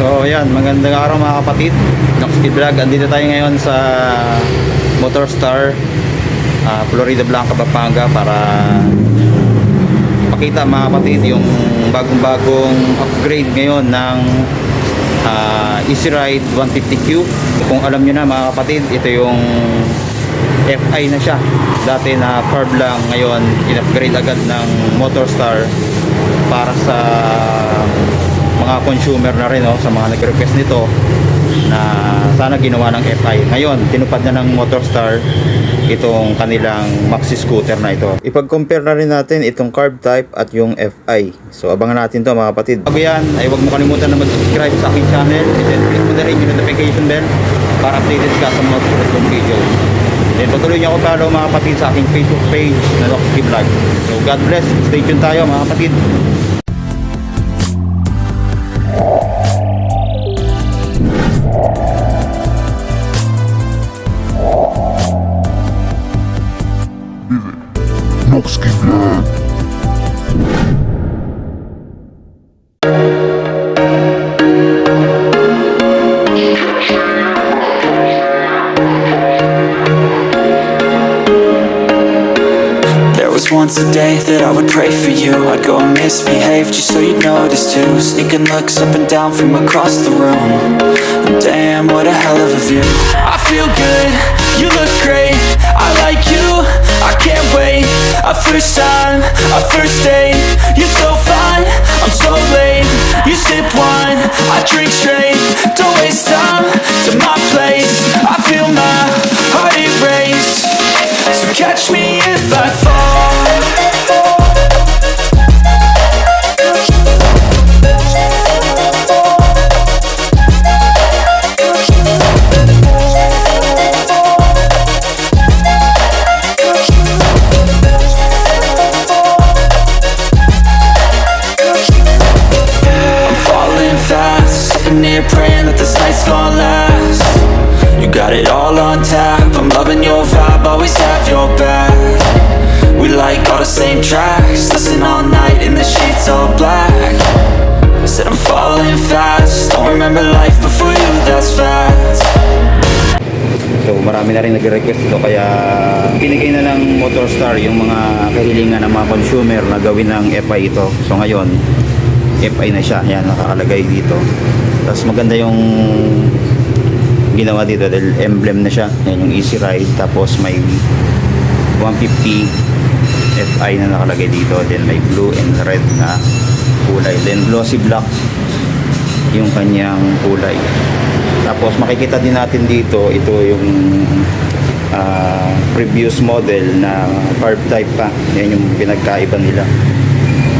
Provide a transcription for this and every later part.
So ayan, magandang araw mga kapatid. Noxkid Vlog, andito tayo ngayon sa Motorstar Florida Blanca, Pampanga para pakita mga kapatid yung bagong-bagong upgrade ngayon ng Easy Ride 150Q. Kung alam nyo na mga kapatid, ito yung FI na siya. Dati na carb lang, ngayon in-upgrade agad ng Motorstar para sa mga consumer na rin, sa mga nag-request nito na sana ginawa ng FI. Ngayon, tinupad na ng Motorstar itong kanilang maxi scooter na ito. Ipag-compare na rin natin itong carb type at yung FI. So, abangan natin to mga kapatid. Bago yan, ay huwag mo kalimutan na mag-subscribe sa aking channel and then click mo na rin yung notification bell para updated ka sa mga susunod kong video. Then patuloy niyo ako follow mga kapatid sa aking Facebook page na Noxkid Vlog. So, God bless. Stay tuned tayo mga kapatid. Noxkid Vlog. Once a day that I would pray for you. I'd go and misbehave just so you'd notice too. Sneaking looks up and down from across the room. And damn, what a hell of a view. I feel good, you look great. I like you, I can't wait. A first time, a first date. You're so fine, I'm so late. You sip wine, I drink straight. Don't waste time to my place. I feel my heart erase. So catch me if I fall. Here praying that this night's gonna last. You got it all on tap, I'm loving your vibe, always have your back. We like all the same tracks, listen all night in the sheets all black. I said I'm falling fast, don't remember life before you, that's fact. So marami na rin nag-request ito, kaya pinigay na ng Motorstar yung mga kahilingan ng mga consumer na gawin ng FI ito. So ngayon FI na siya, yan nakakalagay dito. Tapos maganda yung ginawa dito dahil emblem na siya. Yan yung Easy Ride. Tapos may 150 FI na nakalagay dito. Then may blue and red na kulay. Then glossy black yung kanyang kulay. Tapos makikita din natin dito, ito yung previous model na carb type pa. Yan yung pinagkaiba nila.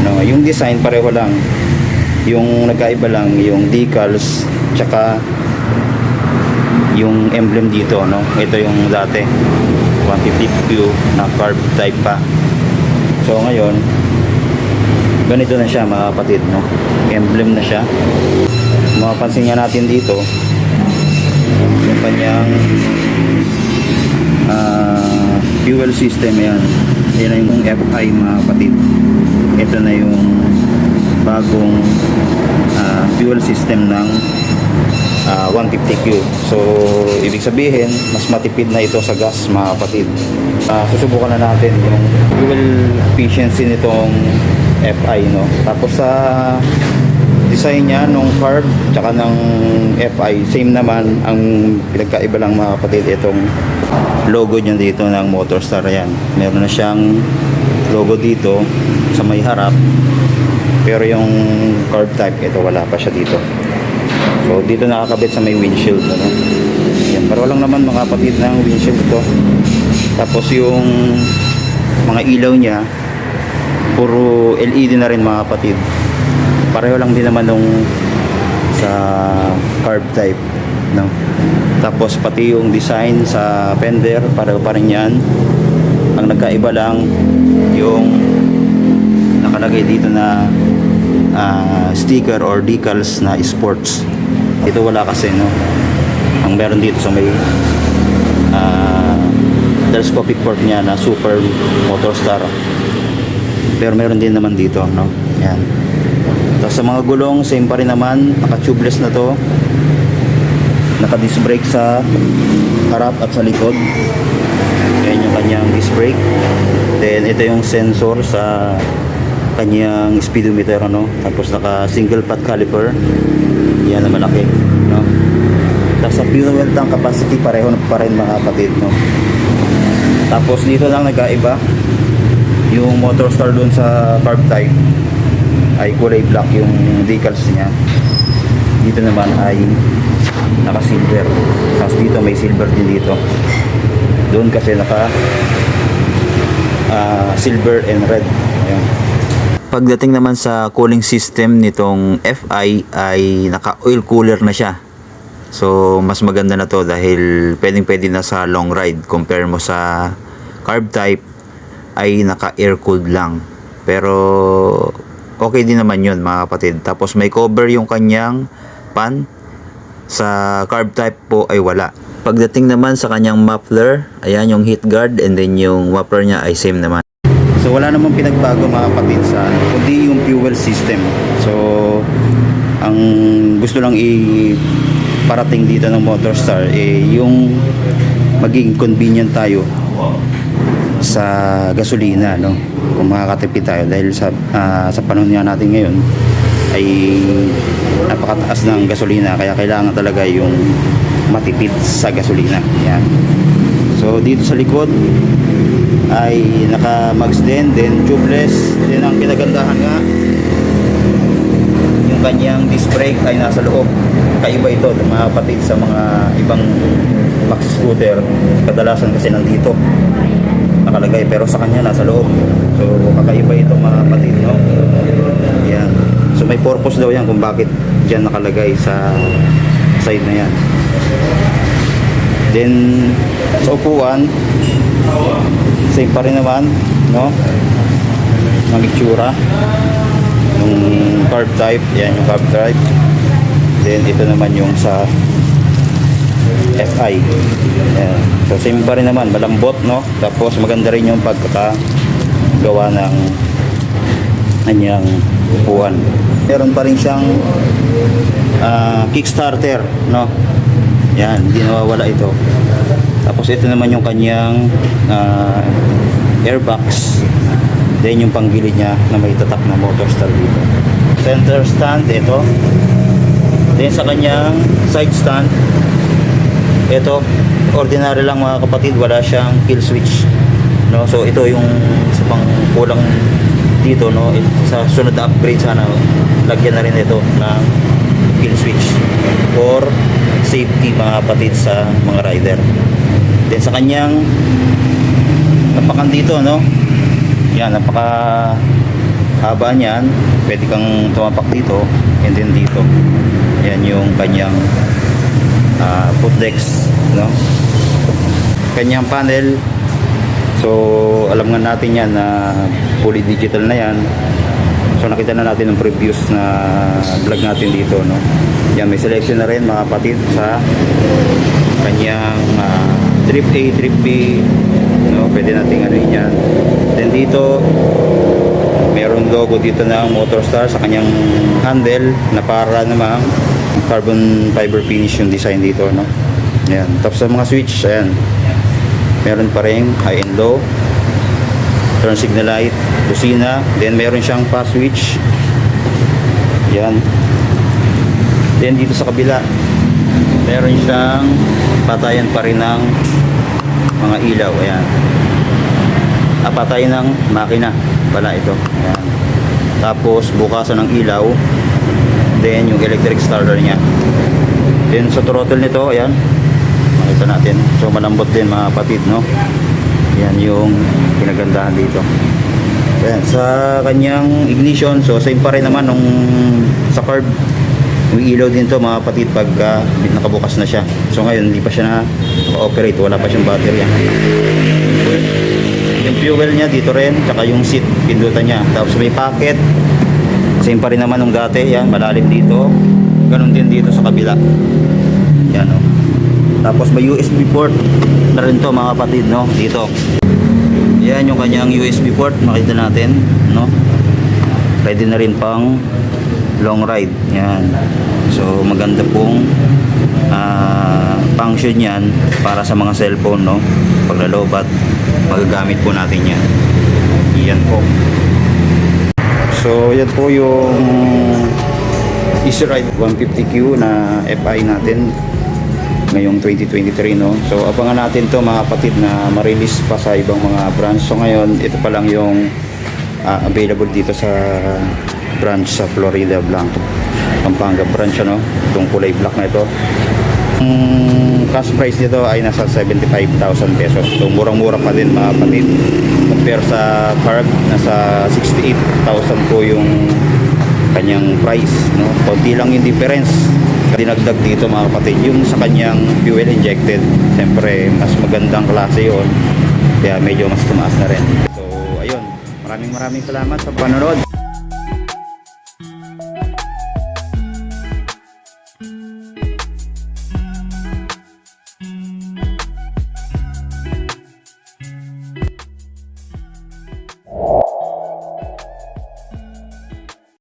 No, yung design pareho lang. Yung nagkaiba lang yung decals tsaka yung emblem dito, ito yung dati 150Q na carb type pa. So ngayon ganito na siya mga kapatid, emblem na siya. Mapapansin nga natin dito yung kanyang fuel system. Yan yung FI mga kapatid. Ito na yung bagong fuel system ng 150Q. So ibig sabihin mas matipid na ito sa gas mga kapatid. Susubukan na natin yung fuel efficiency nitong FI, tapos sa design niya nung carb tsaka ng FI same naman. Ang pinagkaiba lang mga kapatid, itong logo niya dito ng Motorstar. Yan, meron na siyang logo dito sa may harap, pero yung carb type ito wala pa siya dito. So dito nakakabit sa may windshield, yan, pero lang naman mga kapatid ng windshield ito. Tapos yung mga ilaw niya puro LED na rin mga kapatid. Pareho lang din naman nung sa carb type, Tapos pati yung design sa fender pareho pa rin yan. Ang nagkaiba lang yung nakalagay dito na sticker or decals na sports. Ito wala kasi, ang meron dito sa may telescopic port niya na Super Motorstar. Pero meron din naman dito, Yan. Tapos sa mga gulong, same pa rin naman, naka-tubeless na to. Naka-disc brake sa harap at sa likod. Yan yung kanyang disc brake. Then ito yung sensor sa kanyang speedometer, ano. Tapos naka single pot caliper. Yan na malaki, no. Tapos sa fuel tank capacity pareho pa rin mga kapatid, no. Tapos dito lang nagkaiba, yung motor star doon sa carb type ay kulay black yung decals niya. Dito naman ay naka silver. Tapos dito may silver din dito. Doon kasi naka silver and red. Ayan. Pagdating naman sa cooling system nitong FI ay naka oil cooler na siya. So mas maganda na to dahil pwede na sa long ride. Compare mo sa carb type ay naka air cooled lang. Pero okay din naman yun mga kapatid. Tapos may cover yung kanyang pan. Sa carb type po ay wala. Pagdating naman sa kanyang muffler, ayan yung heat guard, and then yung muffler niya ay same naman. So wala namang pinagbago mga kapatid sa kundi yung fuel system. So ang gusto lang parating dito ng Motorstar yung maging convenient tayo sa gasolina, no? Kung makakatipid tayo dahil sa panahon nga natin ngayon ay napakataas ng gasolina, kaya kailangan talaga yung matipid sa gasolina. Yan. So dito sa likod ay naka mags din, then tubeless. Then ang kinagandahan nga yung kanyang disc brake ay nasa loob. Kaiba ito mga kapatid sa mga ibang maxi scooter, kadalasan kasi nandito nakalagay, pero sa kanya nasa loob. So kakaiba ito mga kapatid, no? Yan. So may purpose daw yan kung bakit dyan nakalagay sa side na yan. Then sa upuan same pa rin naman, no? Ang itsura yung carb type, yan yung carb type. Then ito naman yung sa FI. Yan. So same pa rin naman, malambot, no? Tapos maganda rin yung pagkakagawa ng kanyang upuan. Meron pa rin siyang kickstarter, no? Yan, hindi nawawala ito. Tapos ito naman yung kanyang airbox. Then yung panggilid niya na may tatak na Motorstar dito. Center stand, ito. Then sa kanyang side stand, ito, ordinary lang mga kapatid, wala siyang kill switch, no? So ito yung isa pang kulang dito, no? Sa sunod na upgrade sana lagyan na rin ito ng kill switch for safety mga kapatid sa mga rider. Then sa kanyang tapakan dito, no? Yan, napaka haba niyan. Pwede kang tumapak dito and then dito. Yan yung kanyang footdex, no? Kanyang panel. So alam nga natin yan na fully digital na yan. So nakita na natin ng previous na vlog natin dito, no? Yan, may selection na rin mga kapatid sa kanyang trip A, trip B, no? Pwede nating ano yan. Then dito meron logo dito ng Motorstar sa kanyang handle na para namang carbon fiber finish yung design dito, no? Ayan. Tapos sa mga switch, ayan, meron pa rin high and low, turn signal light, busina, then meron siyang pass switch. Ayan. Then dito sa kabila meron siyang patayan pa rin ng mga ilaw. Ayan. Patayan ng makina pala ito. Ayan. Tapos bukasan ng ilaw, then yung electric starter niya. Then sa throttle nito, ayan, makita natin. So malambot din mga kapatid, no? Yan yung pinagandahan dito. Ayan, sa kanyang ignition, so same pa rin naman nung sa carb. May ilaw din to mga kapatid pag nakabukas na siya. So ngayon hindi pa siya na-operate, wala pa siyang battery. Yung fuel niya dito rin, tsaka yung seat, pindutan niya. Tapos may pocket, same pa rin naman nung dati. Yan, malalim dito. Ganon din dito sa kabila. Yan, no? Tapos may USB port na rin to mga kapatid, no? Dito. Yan yung kanyang USB port, makita natin, no? Pwede na rin pang long ride. Yan. So maganda pong function yan para sa mga cellphone, no? Paglalobat, magagamit po natin yan. Yan po. So yan po yung Easy Ride 150Q na FI natin ngayong 2023, no? So abangan natin to mga kapatid na ma-release pa sa ibang mga branch. So ngayon ito pa lang yung available dito sa branch sa Florida Blanco, Pampanga branch, ano? Itong kulay black na ito. Cash price nito ay nasa 75,000 pesos. So murang-mura pa din mga kapatid. Compare sa Park, nasa 68,000 po yung kanyang price, no? Konti lang yung difference. Dinagdag dito mga kapatid yung sa kanyang fuel injected. Siyempre mas magandang klase yon, kaya medyo mas tumaas na rin. So ayun, maraming salamat sa panonood.